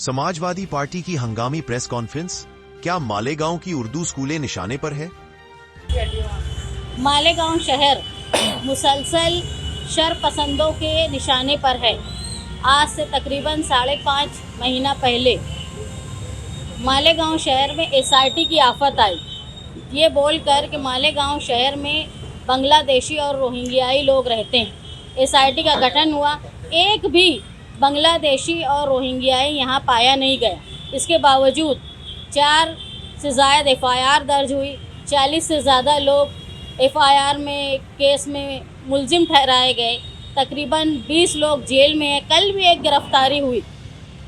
Samajwadi party की हंगामी press conference, क्या मालेगांव की उर्दू स्कूलें निशाने पर है? मालेगांव शहर मुसलसल शरपसंदों के निशाने पर है। आज से तकरीबन 5.5 महीना पहले मालेगांव शहर में एसआरटी की आफत आई, ये बोलकर कि मालेगांव शहर में बांग्लादेशी और रोहिंग्याई लोग रहते हैं। एसआरटी का गठन हुआ, एक भी बांग्लादेशी और रोहिंग्याई यहाँ पाया नहीं गया। इसके बावजूद 4 से ज़ायद एफआईआर दर्ज हुई, 40 से ज़्यादा लोग एफआईआर में केस में मुलजिम ठहराए गए, तकरीबन 20 लोग जेल में हैं। कल भी एक गिरफ्तारी हुई।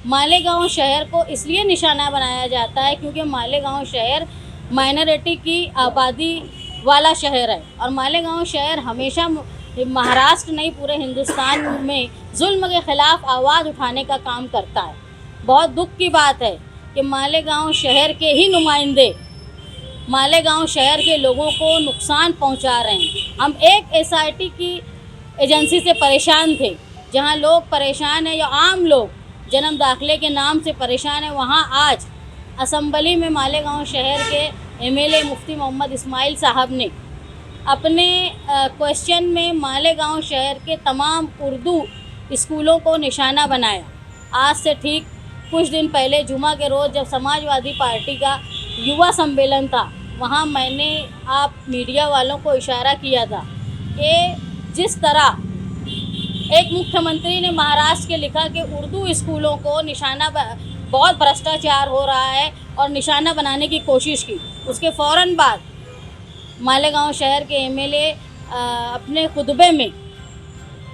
मालेगांव शहर को इसलिए निशाना बनाया जाता है क्योंकि मालेगांव शहर माइनॉरिटी की आबादी वाला शहर है और मालेगांव शहर हमेशा महाराष्ट्र नहीं पूरे हिंदुस्तान में जुल्म के ख़िलाफ़ आवाज़ उठाने का काम करता है। बहुत दुख की बात है कि मालेगांव शहर के ही नुमाइंदे मालेगांव शहर के लोगों को नुकसान पहुंचा रहे हैं। हम एक एसआरटी की एजेंसी से परेशान थे, जहां लोग परेशान हैं या आम लोग जन्म दाखिले के नाम से परेशान हैं, वहां आज असम्बली में मालेगांव शहर के एमएलए मुफ्ती मोहम्मद इस्माइल साहब ने अपने क्वेश्चन में मालेगांव शहर के तमाम उर्दू स्कूलों को निशाना बनाया। आज से ठीक कुछ दिन पहले जुमा के रोज़ जब समाजवादी पार्टी का युवा सम्मेलन था, वहाँ मैंने आप मीडिया वालों को इशारा किया था कि जिस तरह एक मुख्यमंत्री ने महाराष्ट्र के लिखा कि उर्दू स्कूलों को निशाना बहुत भ्रष्टाचार हो रहा है और निशाना बनाने की कोशिश की, उसके फ़ौरन बाद मालेगांव शहर के एमएलए अपने खुतबे में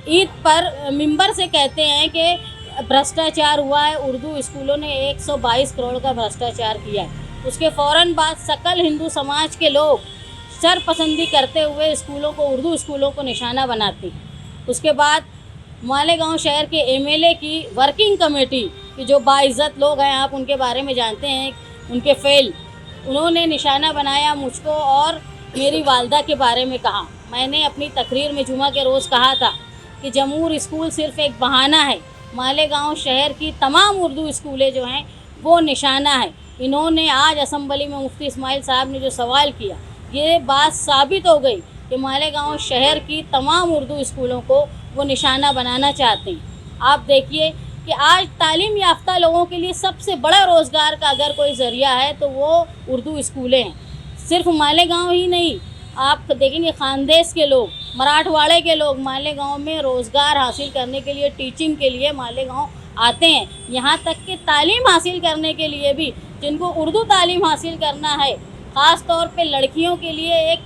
ईद पर मिंबर से कहते हैं कि भ्रष्टाचार हुआ है, उर्दू स्कूलों ने 122 करोड़ का भ्रष्टाचार किया है। उसके फ़ौरन बाद सकल हिंदू समाज के लोग शरपसंदी करते हुए स्कूलों को उर्दू स्कूलों को निशाना बनाती। उसके बाद मालेगांव शहर के एमएलए की वर्किंग कमेटी की जो बाइज़्ज़त लोग हैं, आप उनके बारे में जानते हैं, उनके फेल, उन्होंने निशाना बनाया मुझको और मेरी वालदा के बारे में कहा। मैंने अपनी तकरीर में जुमा के रोज़ कहा था कि जमूर स्कूल सिर्फ़ एक बहाना है, मालेगांव शहर की तमाम उर्दू स्कूलें जो हैं वो निशाना है। इन्होंने आज असम्बली में मुफ्ती इस्माइल साहब ने जो सवाल किया, ये बात साबित हो गई कि मालेगांव शहर की तमाम उर्दू स्कूलों को वो निशाना बनाना चाहते हैं। आप देखिए कि आज तालीम याफ्ता लोगों के लिए सबसे बड़ा रोज़गार का अगर कोई ज़रिया है तो वो उर्दू स्कूलें हैं। सिर्फ मालेगांव ही नहीं, आप देखेंगे खानदेश के लोग, मराठवाड़े के लोग मालेगांव में रोज़गार हासिल करने के लिए, टीचिंग के लिए मालेगांव आते हैं। यहाँ तक कि तालीम हासिल करने के लिए भी, जिनको उर्दू तालीम हासिल करना है, ख़ास तौर पे लड़कियों के लिए एक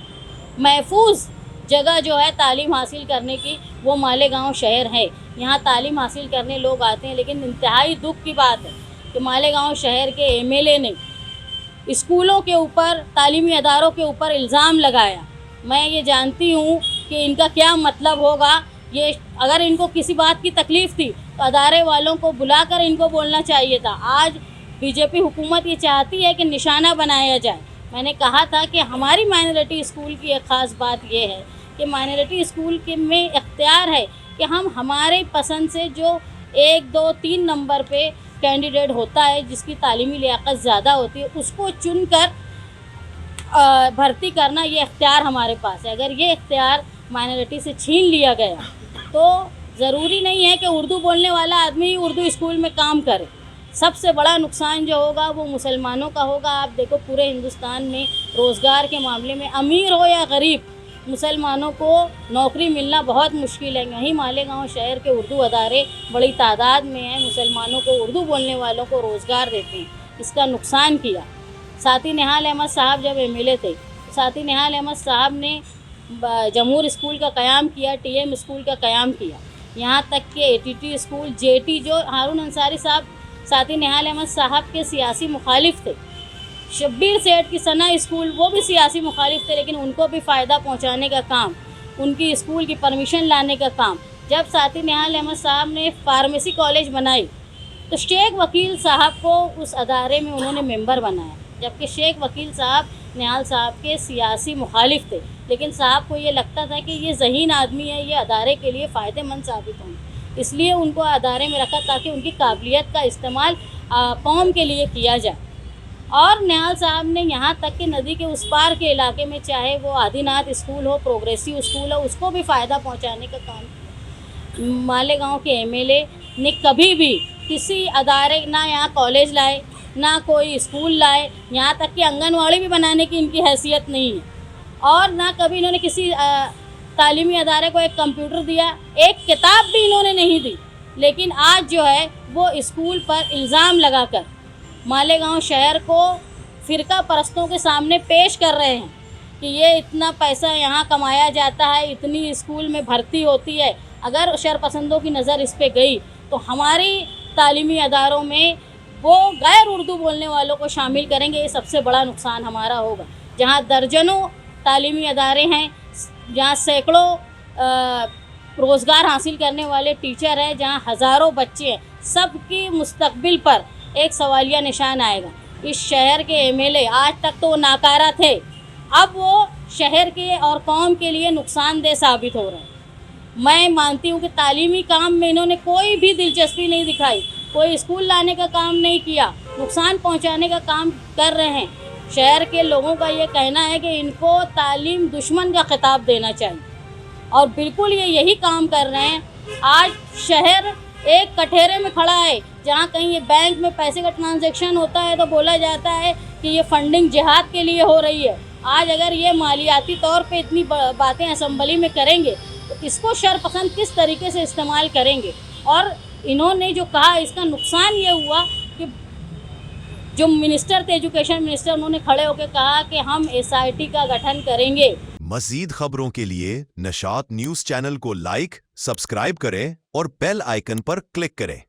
महफूज जगह जो है तालीम हासिल करने की, वो मालेगांव शहर है। यहाँ तालीम हासिल करने लोग आते हैं। लेकिन इंतहाई दुख की बात है कि मालेगांव शहर के एमएलए ने स्कूलों के ऊपर, तालीमी अदारों के ऊपर इल्ज़ाम लगाया। मैं ये जानती हूँ कि इनका क्या मतलब होगा। ये अगर इनको किसी बात की तकलीफ़ थी तो अदारे वालों को बुलाकर इनको बोलना चाहिए था। आज बीजेपी हुकूमत ये चाहती है कि निशाना बनाया जाए। मैंने कहा था कि हमारी माइनॉरिटी स्कूल की एक ख़ास बात ये है कि माइनॉरिटी स्कूल के में इख्तियार है कि हम हमारे पसंद से जो 1, 2, 3 नंबर पे कैंडिडेट होता है, जिसकी तालीमी लियाकत ज़्यादा होती है, उसको चुनकर भर्ती करना, ये इख्तियार हमारे पास है। अगर ये इख्तियार माइनॉरिटी से छीन लिया गया तो ज़रूरी नहीं है कि उर्दू बोलने वाला आदमी ही उर्दू स्कूल में काम करे। सबसे बड़ा नुकसान जो होगा वो मुसलमानों का होगा। आप देखो पूरे हिंदुस्तान में रोज़गार के मामले में अमीर हो या गरीब, मुसलमानों को नौकरी मिलना बहुत मुश्किल है। यहीं मालेगांव शहर के उर्दू अदारे बड़ी तादाद में हैं, मुसलमानों को, उर्दू बोलने वालों को रोज़गार देते हैं। इसका नुकसान किया। साथी निहाल अहमद साहब जब एमएलए थे, साथी निहाल अहमद साहब ने जमूर स्कूल का क़याम किया, टीएम स्कूल का क़याम किया, यहाँ तक कि एटीटी स्कूल, जेटी, जो हारून अंसारी साहब साथी निहाल अहमद साहब के सियासी मुखालिफ थे, शब्बीर सेठ की सना स्कूल, वो भी सियासी मुखालिफ थे, लेकिन उनको भी फ़ायदा पहुंचाने का काम, उनकी स्कूल की परमिशन लाने का काम। जब साथी निहाल अहमद साहब ने फार्मेसी कॉलेज बनाई तो शेख वकील साहब को उस अदारे में उन्होंने मेंबर बनाया, जबकि शेख वकील साहब निहाल साहब के सियासी मुखालिफ थे। लेकिन साहब को ये लगता था कि ये ज़हीन आदमी है, ये अदारे के लिए फ़ायदेमंद साबित होंगे, इसलिए उनको अदारे में रखा ताकि उनकी काबिलियत का इस्तेमाल कौम के लिए किया जाए। और निहाल साहब ने यहाँ तक कि नदी के उस पार के इलाके में चाहे वो आदिनाथ स्कूल हो, प्रोग्रेसिव स्कूल हो, उसको भी फ़ायदा पहुँचाने का काम मालेगांव के एमएलए ने कभी भी किसी अदारे, ना यहाँ कॉलेज लाए, ना कोई स्कूल लाए, यहाँ तक कि आंगनवाड़ी भी बनाने की इनकी हैसियत नहीं है। और ना कभी इन्होंने किसी तालीमी अदारे को एक कंप्यूटर दिया, एक किताब भी इन्होंने नहीं दी। लेकिन आज जो है वो स्कूल पर इल्ज़ाम लगाकर मालेगांव शहर को फ़िरका परस्तों के सामने पेश कर रहे हैं कि ये इतना पैसा यहाँ कमाया जाता है, इतनी स्कूल में भर्ती होती है। अगर शरपसंदों की नज़र इस पे गई तो हमारी तालीमी अदारों में वो गैर उर्दू बोलने वालों को शामिल करेंगे, ये सबसे बड़ा नुकसान हमारा होगा। जहाँ दर्जनों तालीमी अदारे हैं, जहाँ सैकड़ों रोज़गार हासिल करने वाले टीचर हैं, जहाँ हज़ारों बच्चे हैं, सबकी मुस्तकबिल पर एक सवालिया निशान आएगा। इस शहर के एमएलए आज तक तो वो नाकारा थे, अब वो शहर के और कौम के लिए नुकसानदेह साबित हो रहे हैं। मैं मानती हूँ कि तालीमी काम में इन्होंने कोई भी दिलचस्पी नहीं दिखाई, कोई स्कूल लाने का काम नहीं किया, नुकसान पहुँचाने का काम कर रहे हैं। शहर के लोगों का ये कहना है कि इनको तालीम दुश्मन का खिताब देना चाहिए और बिल्कुल ये यही काम कर रहे हैं। आज शहर एक कठेरे में खड़ा है, जहाँ कहीं ये बैंक में पैसे का ट्रांजैक्शन होता है तो बोला जाता है कि ये फंडिंग जिहाद के लिए हो रही है। आज अगर ये मालियाती तौर पे इतनी बातें असेंबली में करेंगे तो इसको शरपसंद किस तरीके से इस्तेमाल करेंगे। और इन्होंने जो कहा, इसका नुकसान ये हुआ कि जो मिनिस्टर थे, एजुकेशन मिनिस्टर, उन्होंने खड़े होकर कहा कि हम एसआईटी का गठन करेंगे। मज़ीद खबरों के लिए नशात न्यूज़ चैनल को लाइक, सब्सक्राइब करें और बेल आइकन पर क्लिक करें।